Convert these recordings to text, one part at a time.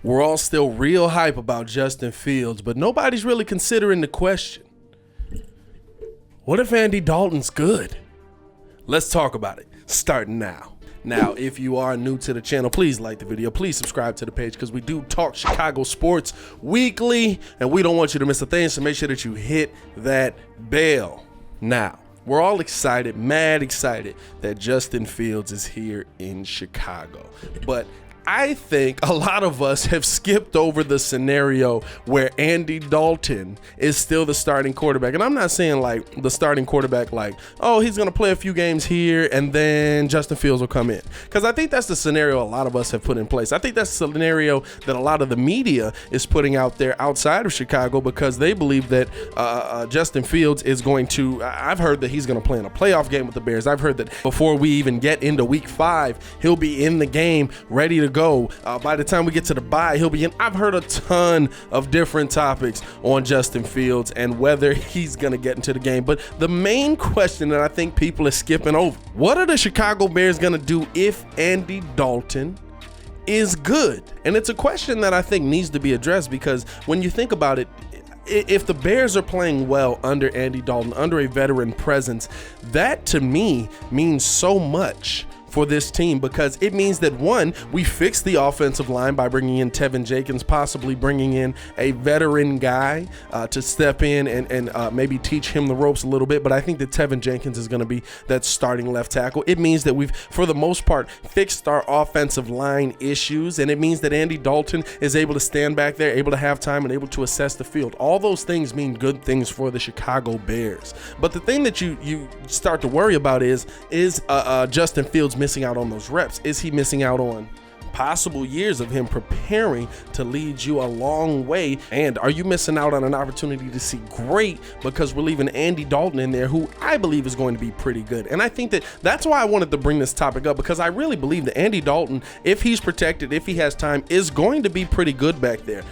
We're all still real hype about Justin Fields, but nobody's really considering the question. What if Andy Dalton's good? Let's talk about it, starting now. Now, if you are new to the channel, please like the video. Please subscribe to the page because we do talk Chicago sports weekly, and we don't want you to miss a thing, so make sure that you hit that bell. Now, we're all excited, mad excited that Justin Fields is here in Chicago. But I think a lot of us have skipped over the scenario where Andy Dalton is still the starting quarterback. And I'm not saying like the starting quarterback like, oh, he's going to play a few games here and then Justin Fields will come in. Because I think that's the scenario a lot of us have put in place. I think that's the scenario that a lot of the media is putting out there outside of Chicago because they believe that Justin Fields is going to, I've heard that he's going to play in a playoff game with the Bears. I've heard that before we even get into week 5, he'll be in the game ready to go. By the time we get to the bye, he'll be in. I've heard a ton of different topics on Justin Fields and whether he's going to get into the game. But the main question that I think people are skipping over, what are the Chicago Bears going to do if Andy Dalton is good? And it's a question that I think needs to be addressed because when you think about it, if the Bears are playing well under Andy Dalton, under a veteran presence, that to me means so much for this team because it means that one, we fix the offensive line by bringing in Tevin Jenkins, possibly bringing in a veteran guy to step in and maybe teach him the ropes a little bit. But I think that Tevin Jenkins is going to be that starting left tackle. It means that we've, for the most part, fixed our offensive line issues. And it means that Andy Dalton is able to stand back there, able to have time and able to assess the field. All those things mean good things for the Chicago Bears. But the thing that you start to worry about is Justin Fields missing out on those reps? Is he missing out on possible years of him preparing to lead you a long way? And are you missing out on an opportunity to see great because we're leaving Andy Dalton in there, who I believe is going to be pretty good? And I think that that's why I wanted to bring this topic up, because I really believe that Andy Dalton, if he's protected, if he has time, is going to be pretty good back there.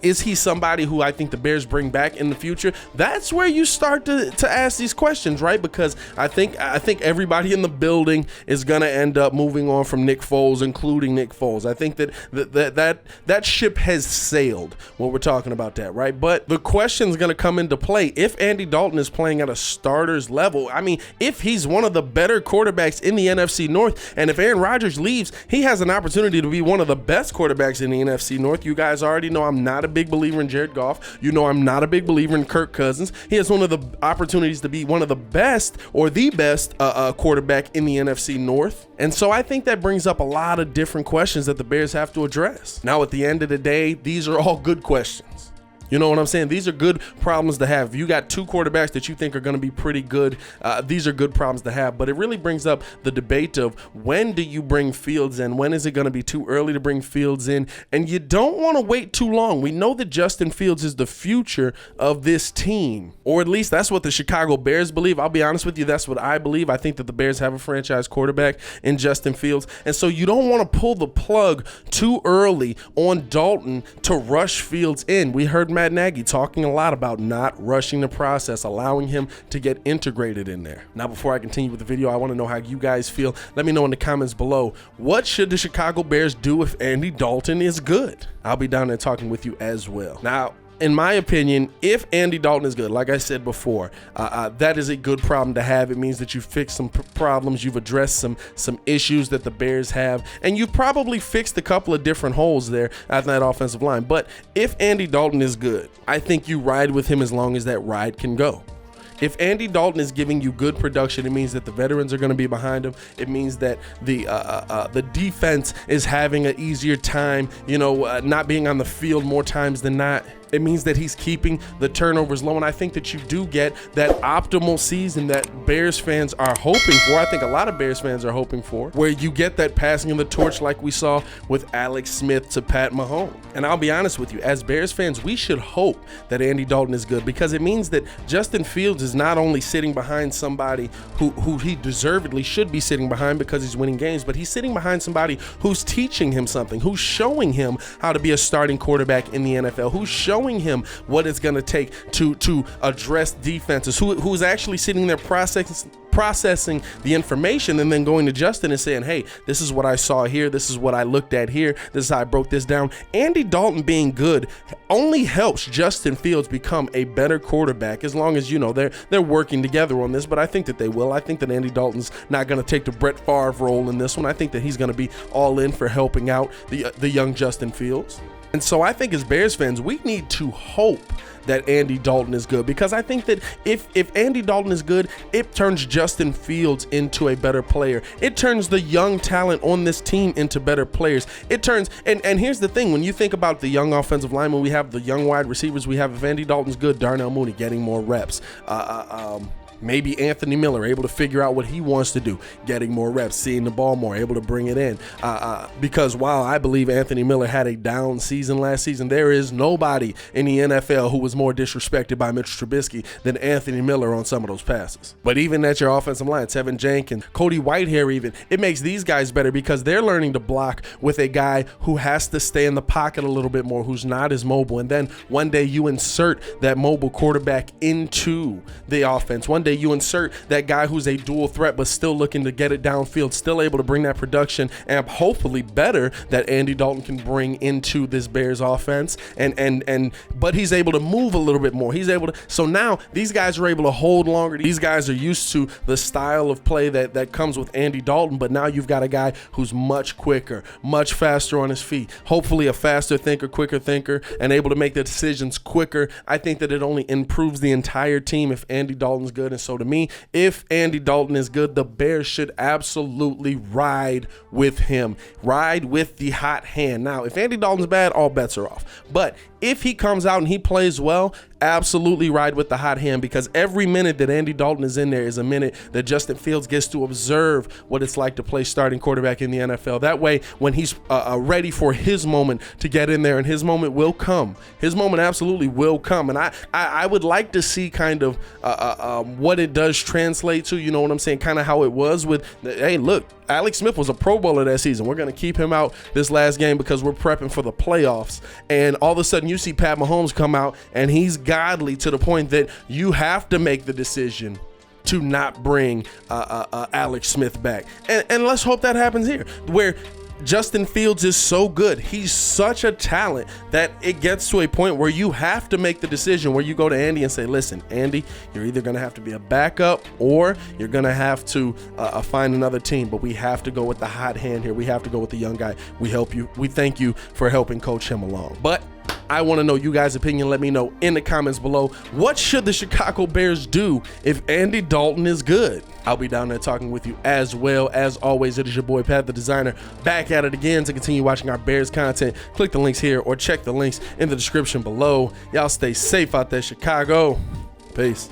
Is he somebody who I think the Bears bring back in the future? That's where you start to ask these questions, right? Because I think everybody in the building is going to end up moving on from Nick Foles, including Nick Foles. I think that ship has sailed when we're talking about that, right? But the question is going to come into play if Andy Dalton is playing at a starter's level. I mean, if he's one of the better quarterbacks in the NFC North, and if Aaron Rodgers leaves, he has an opportunity to be one of the best quarterbacks in the NFC North. You guys already know I'm not a big believer in Jared Goff. You know I'm not a big believer in Kirk Cousins. He has one of the opportunities to be one of the best or the best quarterback in the NFC North. And so I think that brings up a lot of different questions that the Bears have to address. Now, at the end of the day, these are all good questions. You know what I'm saying? These are good problems to have. If you got two quarterbacks that you think are going to be pretty good, these are good problems to have. But it really brings up the debate of when do you bring Fields in? When is it going to be too early to bring Fields in? And you don't want to wait too long. We know that Justin Fields is the future of this team, or at least that's what the Chicago Bears believe. I'll be honest with you, that's what I believe. I think that the Bears have a franchise quarterback in Justin Fields. And so you don't want to pull the plug too early on Dalton to rush Fields in. We heard Matt Nagy talking a lot about not rushing the process, allowing him to get integrated in there. Now, before I continue with the video, I want to know how you guys feel. Let me know in the comments below. What should the Chicago Bears do if Andy Dalton is good? I'll be down there talking with you as well. Now, in my opinion, if Andy Dalton is good, like I said before, that is a good problem to have. It means that you've fixed some problems, you've addressed some issues that the Bears have, and you've probably fixed a couple of different holes there at that offensive line. But if Andy Dalton is good, I think you ride with him as long as that ride can go. If Andy Dalton is giving you good production, it means that the veterans are going to be behind him. It means that the defense is having an easier time, not being on the field more times than not. It means that he's keeping the turnovers low, and I think that you do get that optimal season that Bears fans are hoping for. I think a lot of Bears fans are hoping for, where you get that passing of the torch like we saw with Alex Smith to Pat Mahomes. And I'll be honest with you, as Bears fans, we should hope that Andy Dalton is good, because it means that Justin Fields is not only sitting behind somebody who he deservedly should be sitting behind because he's winning games, but he's sitting behind somebody who's teaching him something, who's showing him how to be a starting quarterback in the NFL, who's showing him what it's going to take to address defenses, who's actually sitting there processing the information and then going to Justin and saying, hey, this is what I saw here. This is what I looked at here. This is how I broke this down. Andy Dalton being good only helps Justin Fields become a better quarterback, as long as, you know, they're working together on this. But I think that they will. I think that Andy Dalton's not going to take the Brett Favre role in this one. I think that he's going to be all in for helping out the young Justin Fields. And so I think as Bears fans, we need to hope that Andy Dalton is good, because I think that if Andy Dalton is good, it turns Justin Fields into a better player. It turns the young talent on this team into better players. It turns, and here's the thing, when you think about the young offensive linemen, we have the young wide receivers, we have, if Andy Dalton's good, Darnell Mooney getting more reps. Maybe Anthony Miller able to figure out what he wants to do, getting more reps, seeing the ball more, able to bring it in. Because while I believe Anthony Miller had a down season last season, there is nobody in the NFL who was more disrespected by Mitch Trubisky than Anthony Miller on some of those passes. But even at your offensive line, Tevin Jenkins, Cody Whitehair even, it makes these guys better because they're learning to block with a guy who has to stay in the pocket a little bit more, who's not as mobile. And then one day you insert that mobile quarterback into the offense. One day you insert that guy who's a dual threat but still looking to get it downfield, still able to bring that production and hopefully better that Andy Dalton can bring into this Bears offense, but he's able to move a little bit more. He's able to, so now these guys are able to hold longer. These guys are used to the style of play that comes with Andy Dalton, but now you've got a guy who's much quicker, much faster on his feet, hopefully a faster thinker, quicker thinker, and able to make the decisions quicker. I think that it only improves the entire team if Andy Dalton's good. And so to me, if Andy Dalton is good, the Bears should absolutely ride with him, ride with the hot hand. Now, if Andy Dalton's bad, all bets are off. But if he comes out and he plays well, absolutely ride with the hot hand, because every minute that Andy Dalton is in there is a minute that Justin Fields gets to observe what it's like to play starting quarterback in the NFL. That way, when he's ready for his moment to get in there, and his moment will come. His moment absolutely will come. And I would like to see kind of what it does translate to, you know what I'm saying, kind of how it was with, hey, look, Alex Smith was a Pro Bowler that season. We're going to keep him out this last game because we're prepping for the playoffs. And all of a sudden you see Pat Mahomes come out and he's godly to the point that you have to make the decision to not bring Alex Smith back. And let's hope that happens here, where Justin Fields is so good. He's such a talent that it gets to a point where you have to make the decision where you go to Andy and say, listen, Andy, you're either going to have to be a backup or you're going to have to find another team. But we have to go with the hot hand here. We have to go with the young guy. We help you. We thank you for helping coach him along. But I want to know you guys' opinion. Let me know in the comments below. What should the Chicago Bears do if Andy Dalton is good? I'll be down there talking with you as well. As always, it is your boy Pat the Designer, back at it again to continue watching our Bears content. Click the links here or check the links in the description below. Y'all stay safe out there, Chicago. Peace.